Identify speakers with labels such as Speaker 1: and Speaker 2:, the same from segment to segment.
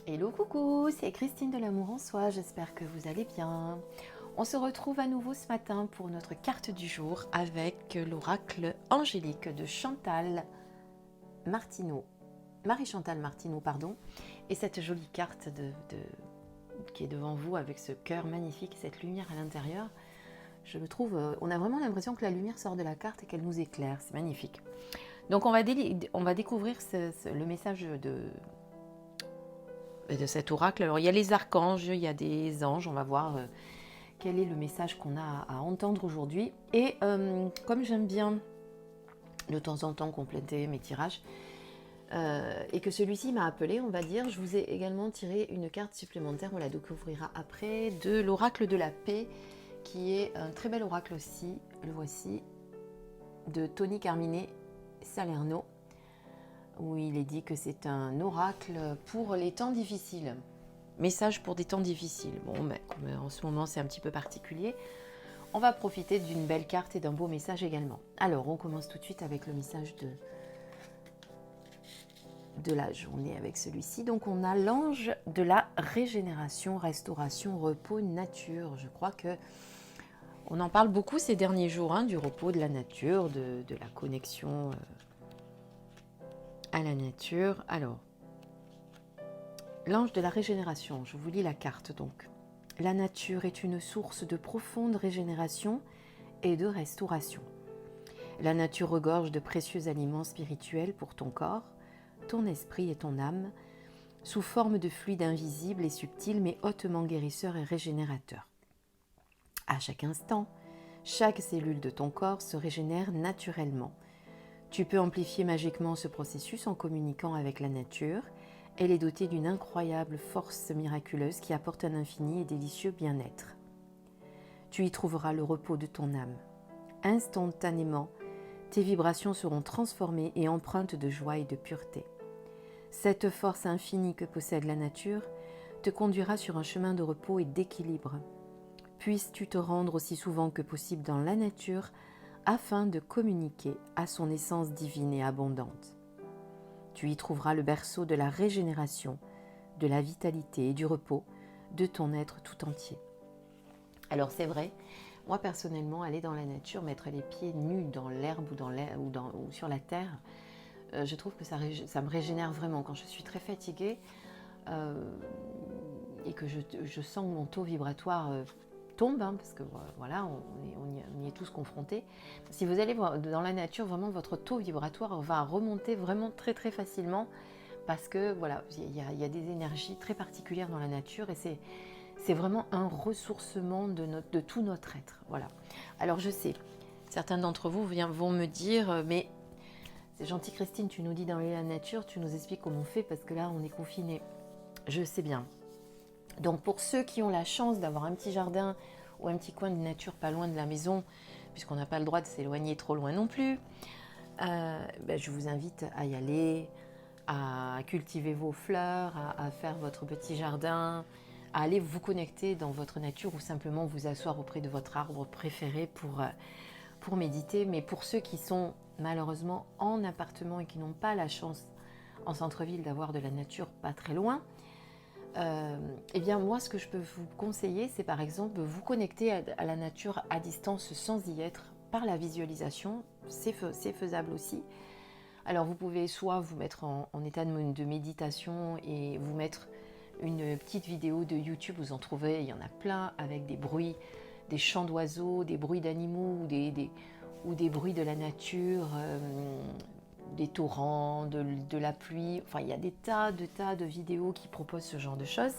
Speaker 1: Hello coucou, c'est Christine de l'Amour en Soi, j'espère que vous allez bien. On se retrouve à nouveau ce matin pour notre carte du jour avec l'oracle angélique de Chantal Martineau, Marie-Chantal Martineau, pardon, et cette jolie carte qui est devant vous avec ce cœur magnifique, cette lumière à l'intérieur. Je le trouve, on a vraiment l'impression que la lumière sort de la carte et qu'elle nous éclaire, c'est magnifique. Donc on va découvrir le message de cet oracle. Alors il y a les archanges, il y a des anges, on va voir quel est le message qu'on a à entendre aujourd'hui. Et comme j'aime bien de temps en temps compléter mes tirages, et que celui-ci m'a appelé, on va dire, je vous ai également tiré une carte supplémentaire, on la découvrira après, de l'oracle de la paix, qui est un très bel oracle aussi, le voici, de Tony Carmine Salerno, où il est dit que c'est un oracle pour les temps difficiles. Message pour des temps difficiles. Bon, mais comme en ce moment c'est un petit peu particulier, on va profiter d'une belle carte et d'un beau message également. Alors, on commence tout de suite avec le message de la journée avec celui-ci. Donc, on a l'ange de la régénération, restauration, repos, nature. Je crois que on en parle beaucoup ces derniers jours, hein, du repos, de la nature, de la connexion à la nature. Alors, l'ange de la régénération, je vous lis la carte donc. La nature est une source de profonde régénération et de restauration. La nature regorge de précieux aliments spirituels pour ton corps, ton esprit et ton âme, sous forme de fluide invisible et subtil mais hautement guérisseur et régénérateur. À chaque instant, chaque cellule de ton corps se régénère naturellement. Tu peux amplifier magiquement ce processus en communiquant avec la nature. Elle est dotée d'une incroyable force miraculeuse qui apporte un infini et délicieux bien-être. Tu y trouveras le repos de ton âme. Instantanément, tes vibrations seront transformées et empreintes de joie et de pureté. Cette force infinie que possède la nature te conduira sur un chemin de repos et d'équilibre. Puisses-tu te rendre aussi souvent que possible dans la nature afin de communiquer à son essence divine et abondante. Tu y trouveras le berceau de la régénération, de la vitalité et du repos de ton être tout entier. Alors c'est vrai, moi personnellement, aller dans la nature, mettre les pieds nus dans l'herbe ou sur la terre, je trouve que ça me régénère vraiment. Quand je suis très fatiguée et que je sens que mon taux vibratoire tombe, hein, parce que voilà, on y est tous confrontés. Si vous allez dans la nature, vraiment votre taux vibratoire va remonter vraiment très très facilement, parce que voilà, il y a des énergies très particulières dans la nature et c'est vraiment un ressourcement de tout notre être. Voilà. Alors je sais, certains d'entre vous vont me dire, mais c'est gentil Christine, tu nous dis dans la nature, tu nous expliques comment on fait parce que là on est confiné. Je sais bien. Donc pour ceux qui ont la chance d'avoir un petit jardin ou un petit coin de nature pas loin de la maison, puisqu'on n'a pas le droit de s'éloigner trop loin non plus, je vous invite à y aller, à cultiver vos fleurs, à faire votre petit jardin, à aller vous connecter dans votre nature ou simplement vous asseoir auprès de votre arbre préféré pour méditer. Mais pour ceux qui sont malheureusement en appartement et qui n'ont pas la chance en centre-ville d'avoir de la nature pas très loin, eh bien moi ce que je peux vous conseiller, c'est par exemple vous connecter à la nature à distance sans y être par la visualisation. C'est faisable aussi. Alors vous pouvez soit vous mettre en état de méditation et vous mettre une petite vidéo de YouTube, vous en trouvez, il y en a plein, avec des bruits, des chants d'oiseaux, des bruits d'animaux ou des bruits de la nature, des torrents, de la pluie. Enfin, il y a des tas de vidéos qui proposent ce genre de choses.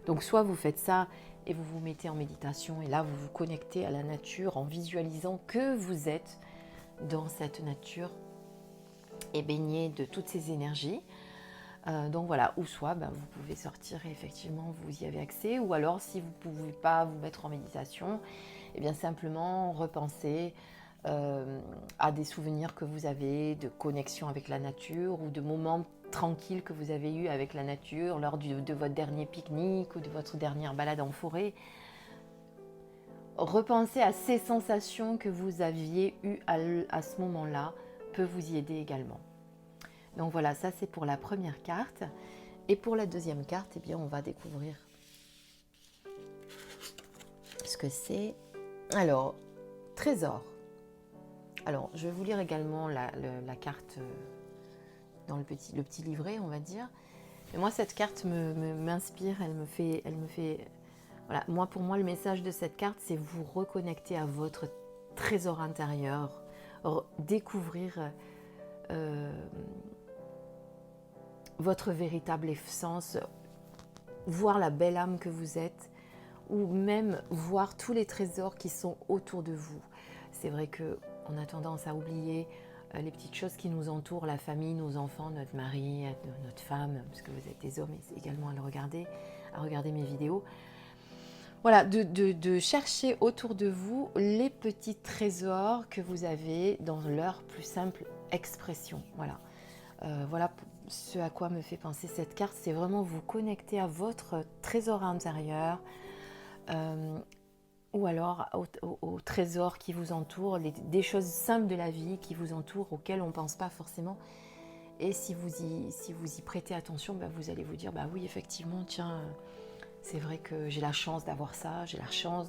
Speaker 1: Donc soit vous faites ça et vous vous mettez en méditation et là vous vous connectez à la nature en visualisant que vous êtes dans cette nature et baigné de toutes ces énergies. Donc voilà, ou soit vous pouvez sortir et effectivement vous y avez accès, ou alors si vous ne pouvez pas vous mettre en méditation, et bien simplement repenser à des souvenirs que vous avez de connexion avec la nature ou de moments tranquilles que vous avez eus avec la nature lors de votre dernier pique-nique ou de votre dernière balade en forêt. Repenser à ces sensations que vous aviez eues à ce moment-là peut vous y aider également. Donc voilà, ça c'est pour la première carte. Et pour la deuxième carte, eh bien, on va découvrir ce que c'est. Alors, trésor. Alors, je vais vous lire également la carte dans le petit livret, on va dire. Et moi, cette carte m'inspire, elle me fait... Voilà, pour moi, le message de cette carte, c'est vous reconnecter à votre trésor intérieur, découvrir votre véritable essence, voir la belle âme que vous êtes, ou même voir tous les trésors qui sont autour de vous. C'est vrai qu'on a tendance à oublier les petites choses qui nous entourent, la famille, nos enfants, notre mari, notre femme, parce que vous êtes des hommes, et également à regarder mes vidéos. Voilà, de chercher autour de vous les petits trésors que vous avez dans leur plus simple expression. Voilà, voilà ce à quoi me fait penser cette carte, c'est vraiment vous connecter à votre trésor intérieur, ou alors aux trésors qui vous entourent, des choses simples de la vie qui vous entourent, auxquelles on ne pense pas forcément. Et si vous y prêtez attention, vous allez vous dire, oui, effectivement, tiens, c'est vrai que j'ai la chance d'avoir ça, j'ai la chance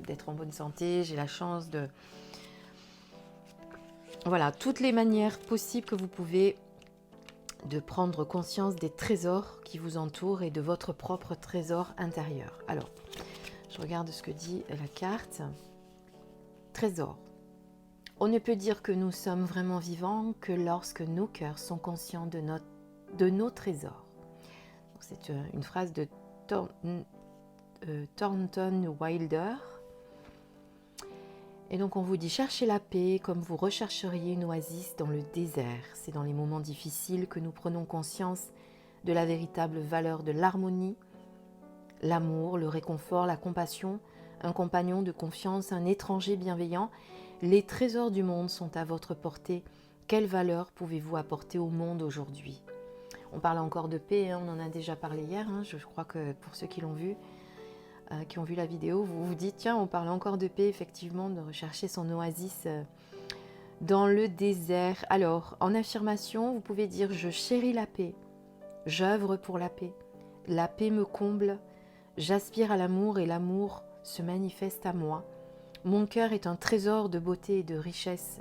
Speaker 1: d'être en bonne santé, j'ai la chance de... Voilà, toutes les manières possibles que vous pouvez de prendre conscience des trésors qui vous entourent et de votre propre trésor intérieur. Alors, je regarde ce que dit la carte. Trésor. On ne peut dire que nous sommes vraiment vivants que lorsque nos cœurs sont conscients de nos trésors. C'est une phrase de Thornton Wilder. Et donc on vous dit, cherchez la paix comme vous rechercheriez une oasis dans le désert. C'est dans les moments difficiles que nous prenons conscience de la véritable valeur de l'harmonie, l'amour, le réconfort, la compassion, un compagnon de confiance, un étranger bienveillant. Les trésors du monde sont à votre portée. Quelle valeur pouvez-vous apporter au monde aujourd'hui? On parle encore de paix, on en a déjà parlé hier, je crois que pour ceux qui l'ont vu, qui ont vu la vidéo, vous vous dites, tiens, on parle encore de paix, effectivement, de rechercher son oasis dans le désert. Alors, en affirmation, vous pouvez dire, je chéris la paix, j'œuvre pour la paix me comble, j'aspire à l'amour et l'amour se manifeste à moi. Mon cœur est un trésor de beauté et de richesse.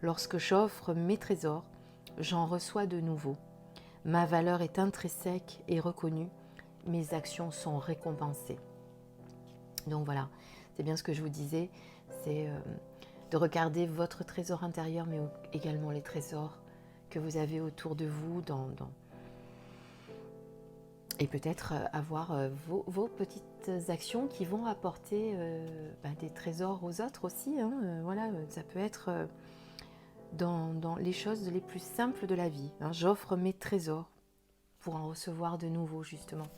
Speaker 1: Lorsque j'offre mes trésors, j'en reçois de nouveaux. Ma valeur est intrinsèque et reconnue. Mes actions sont récompensées. Donc voilà, c'est bien ce que je vous disais, c'est de regarder votre trésor intérieur, mais également les trésors que vous avez autour de vous, et peut-être avoir vos petites actions qui vont apporter des trésors aux autres aussi. Voilà, ça peut être dans les choses les plus simples de la vie. J'offre mes trésors pour en recevoir de nouveaux, justement.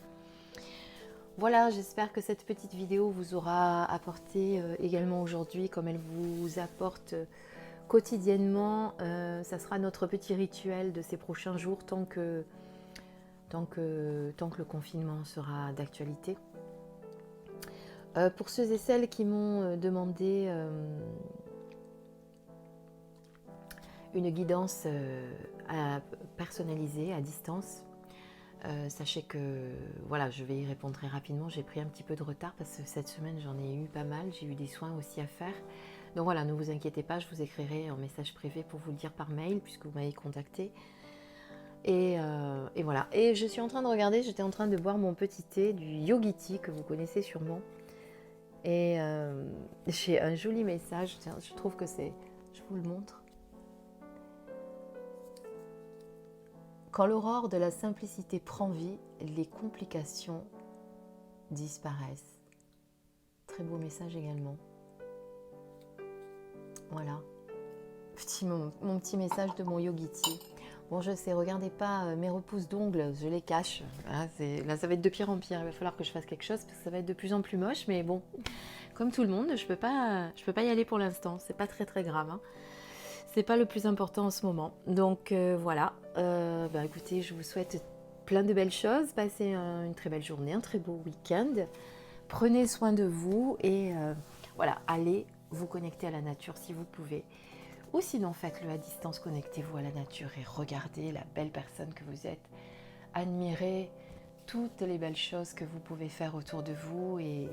Speaker 1: Voilà, j'espère que cette petite vidéo vous aura apporté également aujourd'hui, comme elle vous apporte quotidiennement. Ça sera notre petit rituel de ces prochains jours, tant que le confinement sera d'actualité. Pour ceux et celles qui m'ont demandé une guidance personnalisée à distance, sachez que voilà, je vais y répondre très rapidement. J'ai pris un petit peu de retard parce que cette semaine j'en ai eu pas mal, j'ai eu des soins aussi à faire. Donc voilà, ne vous inquiétez pas, je vous écrirai en message privé pour vous le dire par mail puisque vous m'avez contacté. Et voilà, et je suis en train de regarder, j'étais en train de boire mon petit thé du Yogi Tea que vous connaissez sûrement. Et j'ai un joli message, je trouve que c'est, je vous le montre. Quand l'aurore de la simplicité prend vie, les complications disparaissent. Très beau message également. Voilà, mon petit message de mon Yogi Tea. Bon, je sais, regardez pas mes repousses d'ongles, je les cache. Là, ça va être de pire en pire. Il va falloir que je fasse quelque chose parce que ça va être de plus en plus moche. Mais bon, comme tout le monde, je peux pas y aller pour l'instant. C'est pas très très grave. C'est pas le plus important en ce moment. Donc voilà. Écoutez, je vous souhaite plein de belles choses. Passez une très belle journée, un très beau week-end. Prenez soin de vous et voilà, allez vous connecter à la nature si vous pouvez. Ou sinon, faites-le à distance, connectez-vous à la nature et regardez la belle personne que vous êtes admirer toutes les belles choses que vous pouvez faire autour de vous et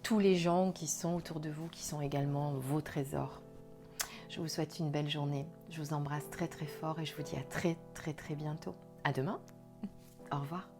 Speaker 1: tous les gens qui sont autour de vous, qui sont également vos trésors. Je vous souhaite une belle journée. Je vous embrasse très très fort et je vous dis à très très très bientôt. À demain. Au revoir.